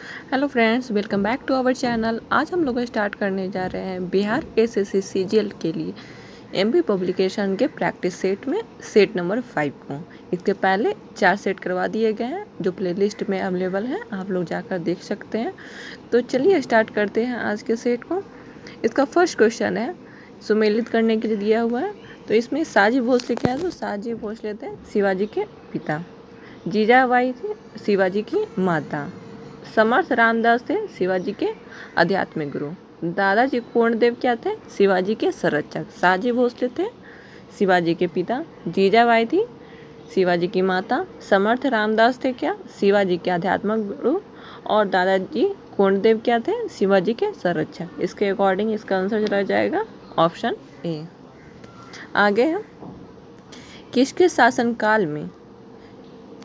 Hello friends, welcome back to our channel. आज हम लोग स्टार्ट करने जा रहे हैं बिहार एसएससी सीजीएल के लिए एमपी पब्लिकेशन के प्रैक्टिस सेट में सेट नंबर 5 को। इसके पहले 4 सेट करवा दिए गए हैं जो प्लेलिस्ट में अवेलेबल हैं, आप लोग जाकर देख सकते हैं। तो चलिए स्टार्ट करते हैं आज के सेट को। इसका फर्स्ट क्वेश्चन है सुमेलित करने के लिए दिया हुआ है। तो इसमें साजी भोसले क्या है, तो साजी भोसले थे शिवाजी के पिता, जीजाबाई थी शिवाजी की माता, समर्थ रामदास थे शिवाजी के आध्यात्मिक गुरु, दादाजी कोंडदेव क्या थे शिवाजी के संरक्षक, साजी भोसले थे शिवाजी के पिता, जीजाबाई थी शिवाजी की माता, समर्थ रामदास थे क्या शिवाजी के आध्यात्मिक गुरु, और दादाजी कोंडदेव क्या थे शिवाजी के संरक्षक। इसके अकॉर्डिंग इसका आंसर चला जाएगा ऑप्शन ए। आगे है किसके शासनकाल में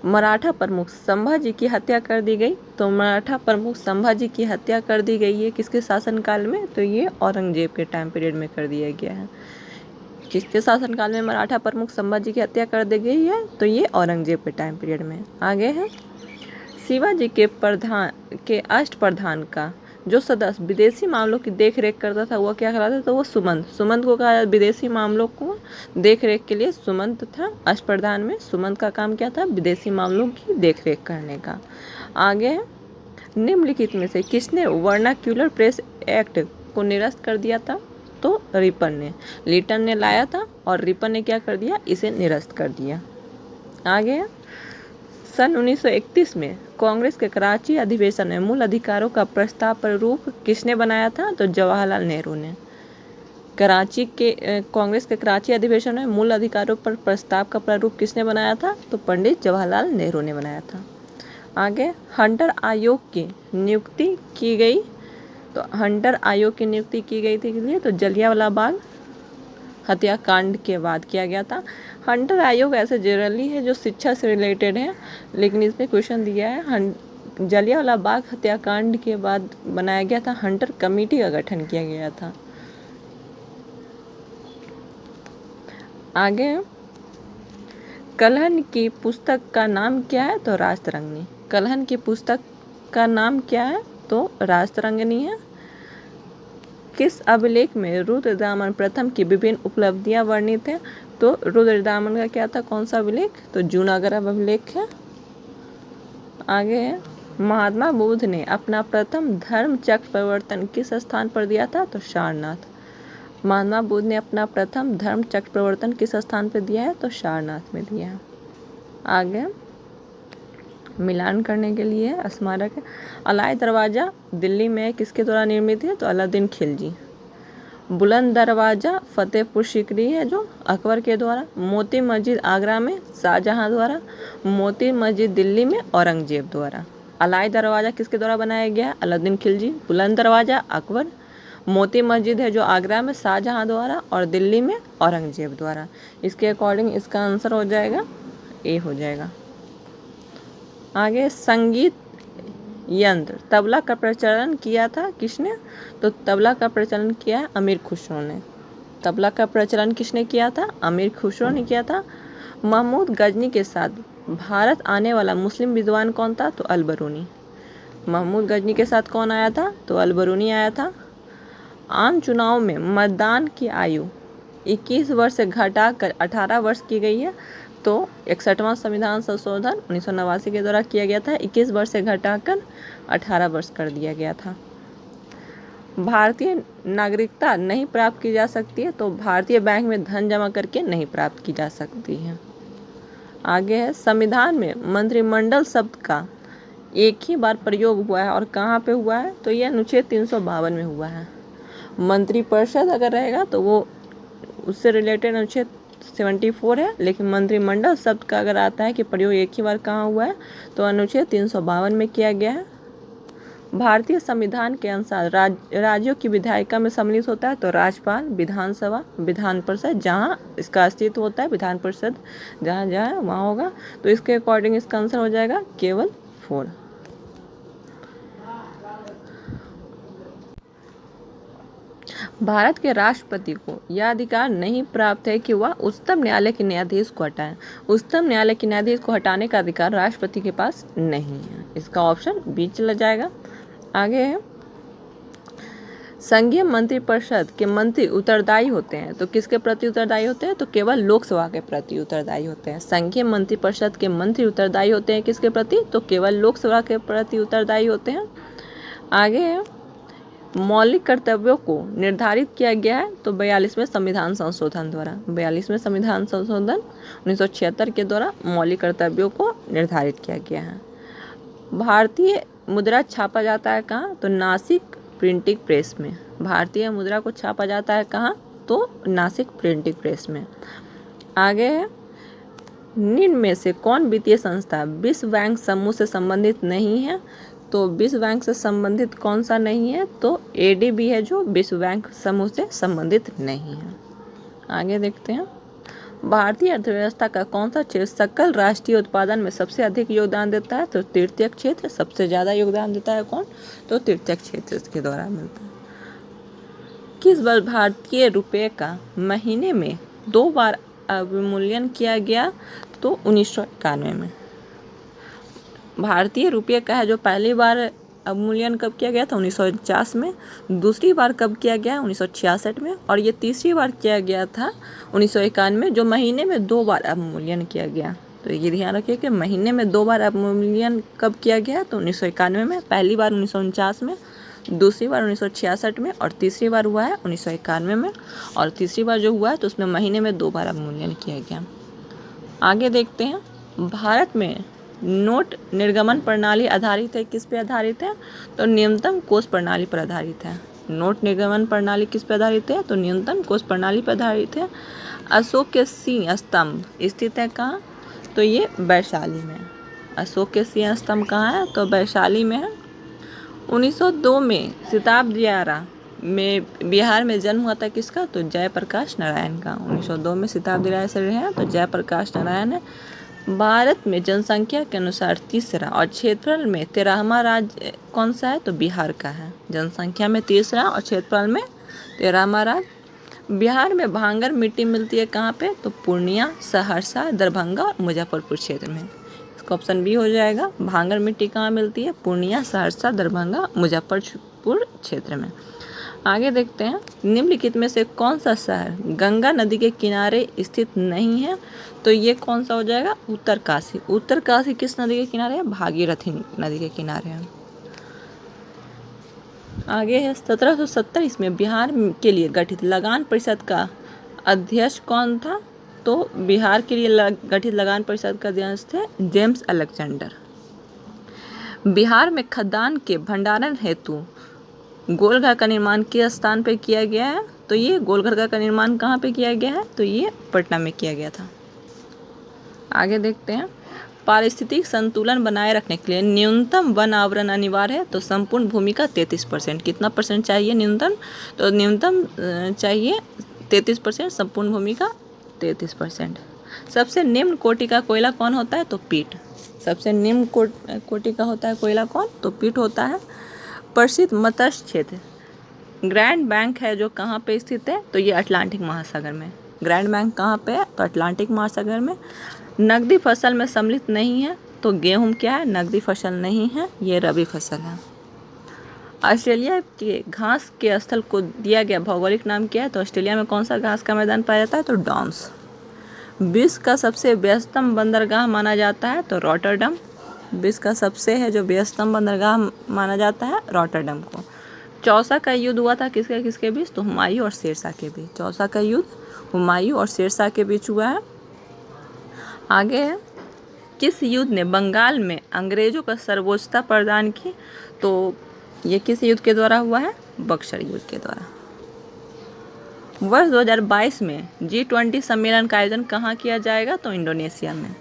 मराठा प्रमुख संभाजी की हत्या कर दी गई। तो मराठा प्रमुख संभाजी की हत्या कर दी गई है किसके शासनकाल में, तो ये औरंगजेब के टाइम पीरियड में कर दिया गया है। किसके शासनकाल में मराठा प्रमुख संभाजी की हत्या कर दी गई है, तो ये औरंगजेब के टाइम पीरियड में। आगे है शिवाजी के अष्टप्रधान का जो सदस्य विदेशी मामलों की देख रेख करता था वो क्या कहलाता था, तो वो सुमंत को कहा, विदेशी मामलों को देख रेख के लिए सुमंत था। अष्टप्रधान में सुमंत का काम क्या था, विदेशी मामलों की देख रेख करने का। आगे निम्नलिखित में से किसने वर्नाक्यूलर प्रेस एक्ट को निरस्त कर दिया था, तो रिपन ने। लिटन ने लाया था और रिपन ने क्या कर दिया, इसे निरस्त कर दिया। आगे सन 1931 में कांग्रेस के कराची अधिवेशन में मूल अधिकारों का प्रस्ताव प्रारूप किसने बनाया था, तो जवाहरलाल नेहरू ने। कांग्रेस के कराची अधिवेशन में मूल अधिकारों पर प्रस्ताव का प्रारूप किसने बनाया था, तो पंडित जवाहरलाल नेहरू ने बनाया था। आगे हंटर आयोग की नियुक्ति की गई, तो हंटर आयोग की नियुक्ति की गई थी किसलिए, तो जलियांवाला बाग हत्याकांड के बाद किया गया था। हंटर आयोग ऐसे जनरली है जो शिक्षा से रिलेटेड है, लेकिन इसमें क्वेश्चन दिया है जलियांवाला बाग हत्याकांड के बाद बनाया गया था, हंटर कमेटी का गठन किया गया था। आगे कलहन की पुस्तक का नाम क्या है, तो राजतरंगिणी। कलहन की पुस्तक का नाम क्या है, तो राजतरंगिणी है। किस अभिलेख में रुद्रदामन प्रथम की विभिन्न उपलब्धियां वर्णित हैं, तो रुद्रदामन का क्या था, कौन सा अभिलेख, तो जूनागढ़ अभिलेख है। आगे है महात्मा बुद्ध ने अपना प्रथम धर्म चक्र प्रवर्तन किस स्थान पर दिया था, तो सारनाथ। महात्मा बुद्ध ने अपना प्रथम धर्म चक्र प्रवर्तन किस स्थान पर दिया है, तो सारनाथ में दिया है। आगे मिलान करने के लिए स्मारक है। अलाई दरवाज़ा दिल्ली में किसके द्वारा निर्मित है, तो अलाउद्दीन खिलजी। बुलंद दरवाज़ा फतेहपुर सीकरी है जो अकबर के द्वारा। मोती मस्जिद आगरा में शाहजहां द्वारा। मोती मस्जिद दिल्ली में औरंगजेब द्वारा। अलाई दरवाज़ा किसके द्वारा बनाया गया, अलाउद्दीन खिलजी। बुलंद दरवाज़ा अकबर। मोती मस्जिद है जो आगरा में शाहजहां द्वारा, और दिल्ली में औरंगजेब द्वारा। इसके अकॉर्डिंग इसका आंसर हो जाएगा ए हो जाएगा। आगे संगीत यंत्र तबला का प्रचलन किया था किसने, तो तबला का प्रचलन किया है अमीर खुसरो ने। तबला का प्रचलन किसने किया था, अमीर खुसरो ने किया था। महमूद गजनी के साथ भारत आने वाला मुस्लिम विद्वान कौन था, तो अलबरूनी। महमूद गजनी के साथ कौन आया था, तो अलबरूनी आया था। आम चुनाव में मतदान की आयु 21 वर्ष से घटाकर 18 वर्ष की गई है, तो 61वां संविधान संशोधन 1989 के द्वारा किया गया था। 21 वर्ष से घटाकर 18 वर्ष कर दिया गया था। भारतीय नागरिकता नहीं प्राप्त की जा सकती है, तो भारतीय बैंक में धन जमा करके नहीं प्राप्त की जा सकती है। आगे है संविधान में मंत्रिमंडल शब्द का एक ही बार प्रयोग हुआ है और कहाँ पे हुआ है, तो यह अनुच्छेद 352 में हुआ है। मंत्रिपरिषद अगर रहेगा तो वो उससे रिलेटेड अनुच्छेद 74 है, लेकिन मंत्रिमंडल शब्द का अगर आता है कि प्रयोग एक ही बार कहाँ हुआ है, तो अनुच्छेद 352 में किया गया है। भारतीय संविधान के अनुसार राज्यों की विधायिका में सम्मिलित होता है, तो राज्यपाल, विधानसभा, विधान परिषद, जहाँ इसका अस्तित्व होता है विधान परिषद जहाँ जहाँ वहाँ होगा। तो इसके अकॉर्डिंग इसका आंसर हो जाएगा केवल 4। भारत के राष्ट्रपति को यह अधिकार नहीं प्राप्त है कि वह उच्चतम न्यायालय के न्यायाधीश को हटाएं। उच्चतम न्यायालय के न्यायाधीश को हटाने का अधिकार राष्ट्रपति के पास नहीं है। इसका ऑप्शन बी चला जाएगा। आगे है संघीय मंत्रिपरिषद के मंत्री उत्तरदायी होते हैं, तो किसके प्रति उत्तरदायी होते हैं? तो केवल लोकसभा के प्रति उत्तरदायी होते हैं। संघीय मंत्रिपरिषद के मंत्री उत्तरदायी होते हैं किसके प्रति? तो केवल लोकसभा के प्रति उत्तरदायी होते हैं। आगे है मौलिक कर्तव्यों को निर्धारित किया गया है, तो 42वें संविधान संशोधन द्वारा। 42वें संविधान संशोधन 1976 के द्वारा मौलिक कर्तव्यों को निर्धारित किया गया है। भारतीय मुद्रा छापा जाता है कहाँ? तो नासिक प्रिंटिंग प्रेस में। भारतीय मुद्रा को छापा जाता है कहाँ? तो नासिक प्रिंटिंग प्रेस में। आगे है निम्न में से कौन वित्तीय संस्था विश्व बैंक समूह से संबंधित नहीं है? तो विश्व बैंक से संबंधित कौन सा नहीं है? तो एडीबी है जो विश्व बैंक समूह से संबंधित नहीं है। आगे देखते हैं भारतीय अर्थव्यवस्था का कौन सा क्षेत्र सकल राष्ट्रीय उत्पादन में सबसे अधिक योगदान देता है? तो तृतीय क्षेत्र सबसे ज़्यादा योगदान देता है कौन? तो तृतीय क्षेत्र के द्वारा मिलता है। किस वर्ष भारतीय रुपये का महीने में 2 बार अवमूल्यन किया गया? तो 1991 में। भारतीय रुपये का है जो पहली बार अवमूल्यन कब किया गया था? 1949 में। दूसरी बार कब किया गया? 1966 में। और ये तीसरी बार किया गया था 1991 में, जो महीने में 2 बार अवमूल्यन किया गया। तो ये ध्यान रखिए कि महीने में 2 बार अवमूल्यन कब किया गया? तो 1991 में। पहली बार 1949 में, दूसरी बार 1966 में, और तीसरी बार हुआ है 1991 में। और तीसरी बार जो हुआ है तो उसमें महीने में 2 बार अवमूल्यन किया गया। आगे देखते हैं भारत में नोट निर्गमन प्रणाली आधारित है किस पे आधारित है? तो न्यूनतम कोष प्रणाली पर आधारित है। नोट निर्गमन प्रणाली किस पे आधारित है? तो न्यूनतम कोष प्रणाली पर आधारित है। अशोक के सिंह स्तंभ स्थित है कहाँ? तो ये वैशाली में। अशोक के सिंह स्तंभ कहाँ है? तो वैशाली में है। 1902 में शताब्दी में बिहार में जन्म हुआ था किसका? तो जयप्रकाश नारायण का। 1902 में शताब्दी राय से रहे हैं तो जयप्रकाश नारायण है। भारत में जनसंख्या के अनुसार तीसरा और क्षेत्रफल में 13वां राज्य कौन सा है? तो बिहार का है। जनसंख्या में तीसरा और क्षेत्रफल में 13वां राज्य। बिहार में भांगर मिट्टी मिलती है कहाँ पे? तो पूर्णिया, सहरसा, दरभंगा और मुजफ्फरपुर क्षेत्र में। इसका ऑप्शन बी हो जाएगा। भांगर मिट्टी कहाँ मिलती है? पूर्णिया, सहरसा, दरभंगा, मुजफ्फरपुर क्षेत्र में। आगे देखते हैं निम्नलिखित में से कौन सा शहर गंगा नदी के किनारे स्थित नहीं है? तो ये कौन सा हो जाएगा? उत्तरकाशी। उत्तरकाशी किस नदी के किनारे है? भागीरथी नदी के किनारे है। आगे है 1770 इसमें बिहार के लिए गठित लगान परिषद का अध्यक्ष कौन था? तो बिहार के लिए गठित लगान परिषद का अध्यक्ष थे जेम्स अलेक्जेंडर। बिहार में खदान के भंडारण हेतु गोलघर का निर्माण किस स्थान पर किया गया है? तो ये गोलघर का निर्माण कहाँ पे किया गया है? तो ये पटना में किया गया था। आगे देखते हैं पारिस्थितिक संतुलन बनाए रखने के लिए न्यूनतम वन आवरण अनिवार्य है। तो संपूर्ण भूमि का 33%। कितना परसेंट चाहिए न्यूनतम? तो न्यूनतम चाहिए 33%, संपूर्ण भूमि का 33%। सबसे निम्न कोटि का कोयला कौन होता है? तो पीट। सबसे निम्न कोटि का होता है कोयला कौन? तो पीट होता है। प्रसिद्ध मत्स्य क्षेत्र ग्रैंड बैंक है जो कहाँ पे स्थित है? तो ये अटलांटिक महासागर में। ग्रैंड बैंक कहाँ पे है? तो अटलांटिक महासागर में। नकदी फसल में सम्मिलित नहीं है, तो गेहूं क्या है? नकदी फसल नहीं है, ये रबी फसल है। ऑस्ट्रेलिया के घास के स्थल को दिया गया भौगोलिक नाम क्या है? तो ऑस्ट्रेलिया में कौन सा घास का मैदान पाया जाता है? तो डॉन्स। विश्व का सबसे व्यस्तम बंदरगाह माना जाता है? तो रॉटरडम। विश्व का सबसे है जो व्यस्तम बंदरगाह माना जाता है रॉटरडम को। चौसा का युद्ध हुआ था किसके किसके बीच? तो हुमायूं और शेरशाह के बीच। चौसा का युद्ध हुमायूं और शेरशाह के बीच हुआ है। आगे है किस युद्ध ने बंगाल में अंग्रेजों को सर्वोच्चता प्रदान की? तो ये किस युद्ध के द्वारा हुआ है? बक्सर युद्ध के द्वारा। वर्ष 2022 में G20 सम्मेलन का आयोजन कहाँ किया जाएगा? तो इंडोनेशिया में।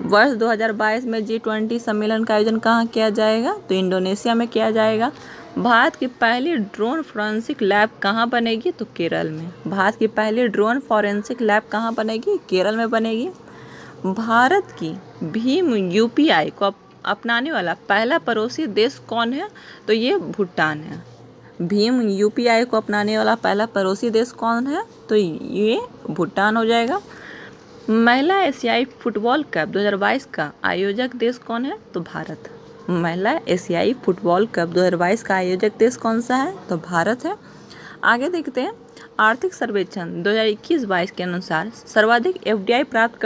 वर्ष 2022 में G20 सम्मेलन का आयोजन कहाँ किया जाएगा? तो इंडोनेशिया में किया जाएगा। भारत की पहली ड्रोन फॉरेंसिक लैब कहाँ बनेगी? तो केरल में। भारत की पहली ड्रोन फॉरेंसिक लैब कहाँ बनेगी? केरल में बनेगी। भारत की भीम यूपीआई को अपनाने वाला पहला पड़ोसी देश कौन है? तो ये भूटान है। भीम यूपीआई को अपनाने वाला पहला पड़ोसी देश कौन है? तो ये भूटान हो जाएगा। महिला एशियाई फुटबॉल कप 2022 का आयोजक देश कौन है? तो भारत। महिला एशियाई फुटबॉल कप 2022 का आयोजक देश कौन सा है? तो भारत है। आगे देखते हैं, आर्थिक सर्वेक्षण 2021-22 के अनुसार सर्वाधिक एफडीआई प्राप्त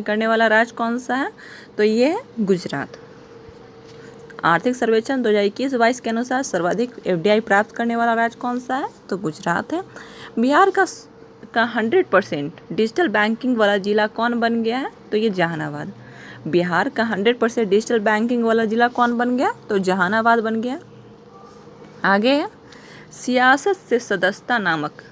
करने वाला राज्य कौन सा है? तो ये है गुजरात। आर्थिक सर्वेक्षण 2021-22 के अनुसार सर्वाधिक एफडीआई प्राप्त करने वाला राज्य कौन सा है? तो गुजरात है। बिहार का 100% डिजिटल बैंकिंग वाला जिला कौन बन गया है? तो ये जहानाबाद। बिहार का 100% डिजिटल बैंकिंग वाला जिला कौन बन गया? तो जहानाबाद बन गया। आगे है, सियासत से सदस्यता नामक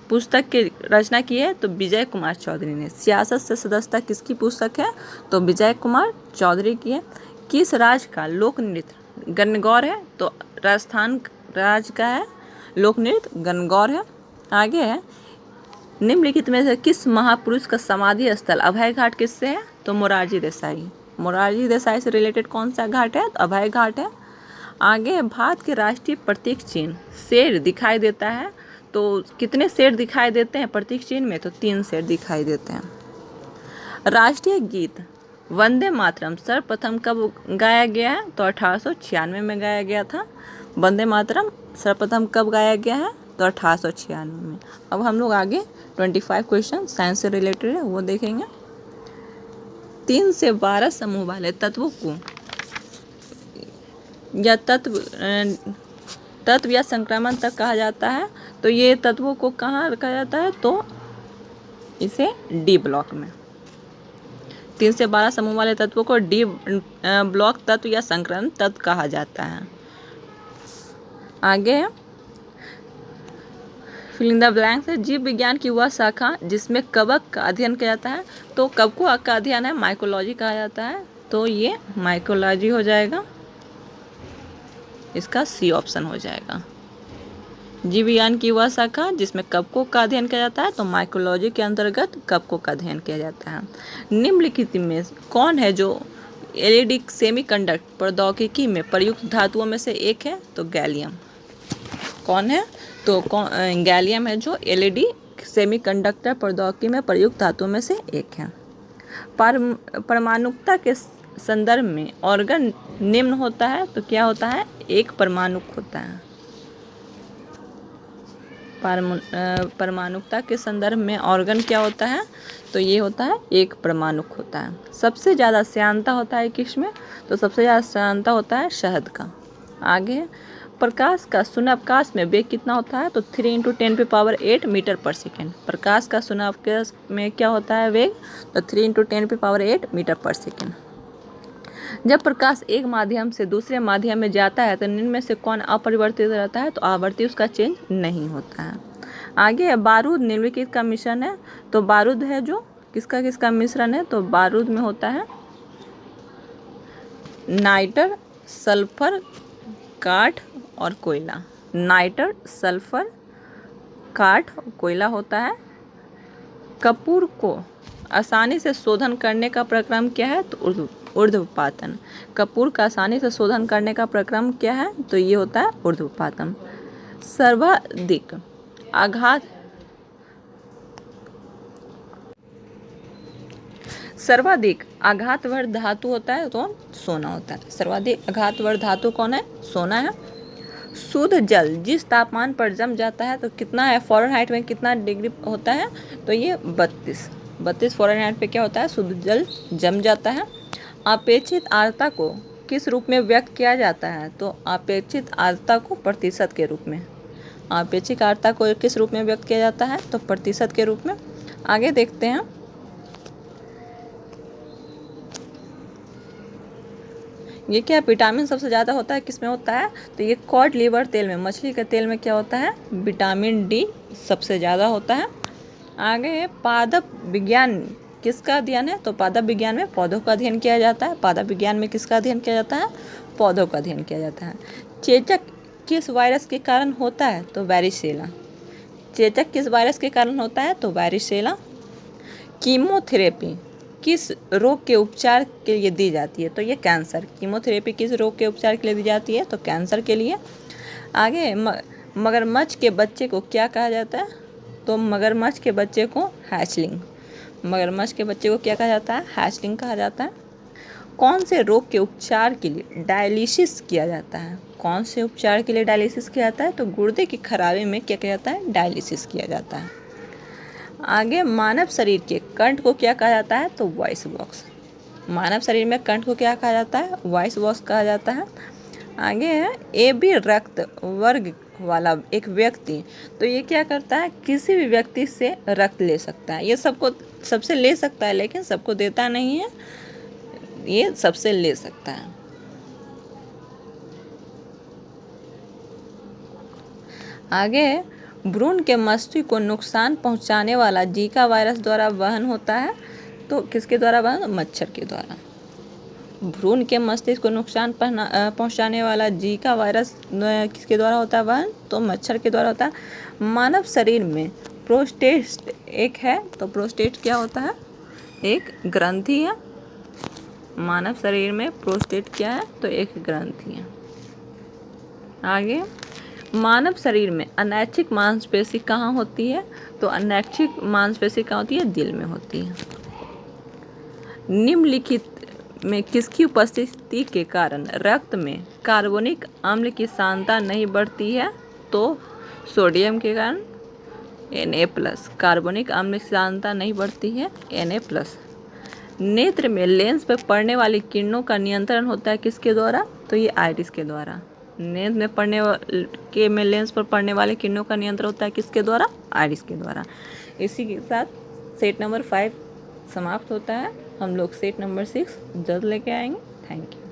पुस्तक की रचना की है? तो विजय कुमार चौधरी ने। सियासत से सदस्यता किसकी पुस्तक है? तो विजय कुमार चौधरी की है। किस राज्य का लोक नृत्य गणगौर है? तो राजस्थान राज्य का है लोक नृत्य गणगौर है। आगे है, निम्नलिखित में से किस महापुरुष का समाधि स्थल अभय घाट किससे है? तो मोरारजी देसाई। मोरारजी देसाई से रिलेटेड कौन सा घाट है? तो अभय घाट है। आगे, भारत के राष्ट्रीय प्रतीक चिन्ह शेर दिखाई देता है, तो कितने शेर दिखाई देते हैं प्रतीक चिन्ह में? तो 3 शेर दिखाई देते हैं। राष्ट्रीय गीत वंदे मातरम सर्वप्रथम कब गाया गया है? तो 1896 में गाया गया था। वंदे मातरम सर्वप्रथम कब गाया गया है? तो 1896 में। अब हम लोग आगे 25 क्वेश्चन साइंस से रिलेटेड है वो देखेंगे। 3 से 12 समूह वाले तत्वों को या तत्व या संक्रमण तक कहा जाता है। तो ये तत्वों को कहाँ कहा जाता है? तो इसे डी ब्लॉक में। 3 से 12 समूह वाले तत्वों को डी ब्लॉक तत्व या संक्रमण तत्व कहा जाता है। आगे फिलिंग द ब्लैंक्स है, जीव विज्ञान की वह शाखा जिसमें कवक का अध्ययन किया जाता है। तो कवकों का अध्ययन है माइकोलॉजी कहा जाता है। तो ये माइकोलॉजी हो जाएगा, इसका सी ऑप्शन हो जाएगा। जीव विज्ञान की वह शाखा जिसमें कवकों का अध्ययन किया जाता है, तो माइकोलॉजी के अंतर्गत कवकों का अध्ययन किया जाता है। निम्नलिखित में कौन है जो एलईडी सेमीकंडक्टर प्रौद्योगिकी में प्रयुक्त धातुओं में से एक है? तो गैलियम। कौन है? तो गैलियम है जो एलईडी सेमीकंडक्टर प्रौद्योगिकी में प्रयुक्त धातुओं में से एक है। परमाणुकता के संदर्भ में ऑर्गन निम्न होता है। तो क्या होता है? एक परमाणुक होता है। परमाणुकता के संदर्भ में ऑर्गन क्या होता है? तो ये होता है एक परमाणुक होता है। सबसे ज़्यादा श्यानता होता है किसमें? तो सबसे ज़्यादा श्यानता होता है शहद का। आगे, प्रकाश का शून्यावकाश में वेग कितना होता है? तो 3 × 10⁸ मीटर पर सेकेंड। प्रकाश का शून्यावकाश में क्या होता है वेग? तो 3 × 10⁸ मीटर पर सेकेंड। जब प्रकाश एक माध्यम से दूसरे माध्यम में जाता है तो निम्न में से कौन अपरिवर्तित रहता है? तो आवर्ती उसका चेंज नहीं होता है। आगे, बारूद निम्नलिखित का मिश्रण है। तो बारूद है जो किसका मिश्रण है? तो बारूद में होता है नाइटर, सल्फर, काठ और कोयला। नाइटर, सल्फर, काठ और कोयला होता है। कपूर को आसानी से शोधन करने का प्रक्रम क्या है? तो ऊर्ध्वपातन। कपूर का आसानी से शोधन करने का प्रक्रम क्या है? तो ये होता है ऊर्ध्वपातन। सर्वाधिक आघातवर्ध धातु होता है तो सोना होता है। सर्वाधिक आघातवर्ध धातु कौन है? सोना है। शुद्ध जल जिस तापमान पर जम जाता है तो कितना है फ़ारेनहाइट में कितना डिग्री होता है? तो ये 32 फ़ारेनहाइट पे क्या होता है? शुद्ध जल जम जाता है। अपेक्षित आर्द्रता को किस रूप में व्यक्त किया जाता है? तो अपेक्षित आर्द्रता को प्रतिशत के रूप में। अपेक्षित आर्द्रता को किस रूप में व्यक्त किया जाता है? तो प्रतिशत के रूप में। आगे देखते हैं, ये क्या विटामिन सबसे ज़्यादा होता है किसमें होता है? तो ये कॉड लिवर तेल में, मछली के तेल में क्या होता है? विटामिन डी सबसे ज़्यादा होता है। आगे, पादप विज्ञान किसका अध्ययन है? तो पादप विज्ञान में पौधों का अध्ययन किया जाता है। पादप विज्ञान में किसका अध्ययन किया जाता है? पौधों का अध्ययन किया जाता है। चेचक किस वायरस के कारण होता है? तो वैरिसेला। चेचक किस वायरस के कारण होता है? तो वैरिसेला। कीमोथेरेपी किस रोग के उपचार के लिए दी जाती है? तो ये कैंसर। कीमोथेरेपी किस रोग के उपचार के लिए दी जाती है? तो कैंसर के लिए। आगे, मगरमच्छ के बच्चे को क्या कहा जाता है? तो मगरमच्छ के बच्चे को हैचलिंग। मगरमच्छ के बच्चे को क्या कहा जाता है? हैचलिंग कहा जाता है। कौन से रोग के उपचार के लिए डायलिसिस किया जाता है? कौन से उपचार के लिए डायलिसिस किया जाता है? तो गुर्दे की खराबी में क्या किया जाता है? डायलिसिस किया जाता है। आगे, मानव शरीर के कंठ को क्या कहा जाता है? तो वॉइस बॉक्स। मानव शरीर में कंठ को क्या कहा जाता है? वॉइस बॉक्स कहा जाता है। आगे है AB रक्त वर्ग वाला एक व्यक्ति, तो ये क्या करता है? किसी भी व्यक्ति से रक्त ले सकता है। ये सबसे ले सकता है, लेकिन सबको देता नहीं है, ये सबसे ले सकता है। आगे, भ्रूण के मस्तिष्क को नुकसान पहुंचाने वाला जीका वायरस द्वारा वहन होता है, तो किसके द्वारा वहन? मच्छर के द्वारा। भ्रूण के मस्तिष्क को नुकसान पहुंचाने वाला जीका वायरस किसके द्वारा होता है वहन? तो मच्छर के द्वारा होता है। मानव शरीर में प्रोस्टेट एक है, तो प्रोस्टेट क्या होता है? एक ग्रंथि है। मानव शरीर में प्रोस्टेट क्या है? तो एक ग्रंथि है। आगे, मानव शरीर में अनैच्छिक मांसपेशी कहाँ होती है? तो अनैच्छिक मांसपेशी कहाँ होती है? दिल में होती है। निम्नलिखित में किसकी उपस्थिति के कारण रक्त में कार्बोनिक अम्ल की सांद्रता नहीं बढ़ती है? तो सोडियम के कारण Na+। कार्बोनिक अम्ल की सांद्रता नहीं बढ़ती है, Na+। नेत्र में लेंस पर पड़ने वाली किरणों का नियंत्रण होता है किसके द्वारा? तो ये आइरिस के द्वारा। नेत्र में लेंस पर पड़ने वाले किरणों का नियंत्रण होता है किसके द्वारा? आइरिस के द्वारा। इसी के साथ सेट नंबर 5 समाप्त होता है। हम लोग सेट नंबर 6 जल्द लेके आएंगे। Thank you.